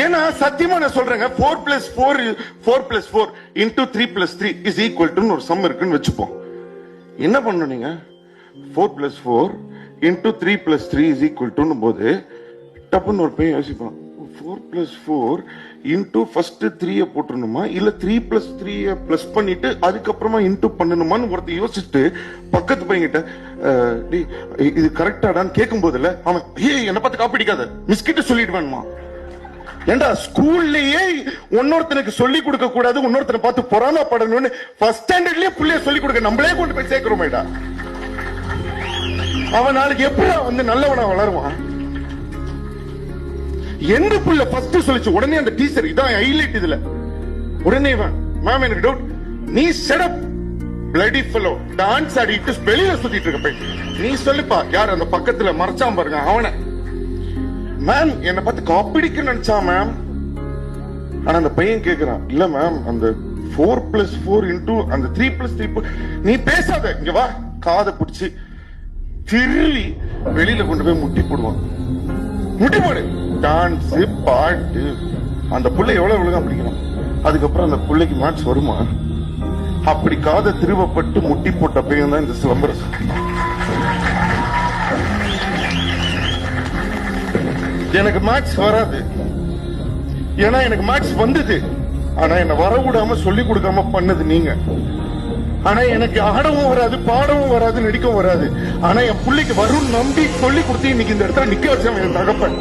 ஏன்னா சத்தியமா நான் சொல்றேங்க 4+4 into 3+3 is equal to ஒரு சம் இருக்குன்னு வச்சுப்போம். என்ன பண்ணணும் நீங்க 4+4 into 3+3 is equal to போது டப்புன்னு ஒரு பையன் யோசிப்பான் 4+4 into ஃபர்ஸ்ட் 3 போட்டுருணுமா இல்ல 3+3 பிளஸ் பண்ணிட்டு அதுக்கப்புறமா இன்டூ பண்ணணுமான்னு ஒருத்தர் யோசிச்சுட்டு பக்கத்து பையன்கிட்ட இது கரெக்டாடான்னு கேட்கும் போதுல அவன் என்ன பார்த்து காப்பிடிக்காத மிஸ்கிட்ட சொல்லிட்டு வேணுமா. ஏண்டா ஸ்கூல்லயே இன்னொருத்தனுக்கு சொல்லி கொடுக்க கூடாது, இன்னொருத்தனை பார்த்து பொறாமப்படணும்னு ஃபர்ஸ்ட் ஸ்டாண்டர்ட்லயே புள்ளைய சொல்லி கொடுக்க நம்மளே கொண்டு போய் சேர்க்கிறோமேடா. அவன் நாளைக்கு எப்படி வந்து நல்லவனா வளருவான்? எந்த புள்ள ஃபர்ஸ்ட் சொல்லிச்சு உடனே அந்த டீச்சர் இதான் ஹைலைட் இதுல உடனே மேம் எனக்கு டவுட் நீ செடப் பிளடி ஃபெலோ டான்ஸ் ஆடிட்டு வெளியில சுத்திட்டு இருக்க போய் நீ சொல்லுப்பா யார் அந்த பக்கத்துல மறைச்சான் பாருங்க அவனை. மேம் என்ன பார்த்து காப்பிடிக்க நினைச்சா மேம். ஆனா அந்த பையன் கேக்குறான் இல்ல மேம் அந்த 4+4 into அந்த 3+3 நீ பேசாத இங்க வா காதை பிடிச்சி திருவி வெளியில கொண்டு போய் முட்டி போடுவான். முட்டி போடு டான்ஸ் பாட்டு அந்த புள்ளை எவ்வளவு ஒழுங்கா பிடிக்கணும். அதுக்கப்புறம் அந்த புள்ளைக்கு மேட்ச் வருமா? அப்படி காதை திருவப்பட்டு முட்டி போட்ட பையன் தான் இந்த சிலம்பரசன். எனக்கு மேட்ச் வராது ஏன்னா எனக்கு மேட்ச் வந்தது. ஆனா என்ன வரவிடாம சொல்லி கொடுக்காம பண்ணது நீங்க. ஆனா எனக்கு ஆடவும் வராது பாடவும் வராது நடிக்கவும் வராது. ஆனா என் பிள்ளைக்கு வரும் நம்பி சொல்லி கொடுத்து இன்னைக்கு இந்த இடத்துல நிக்க வச்சவன் என் தகப்பன்.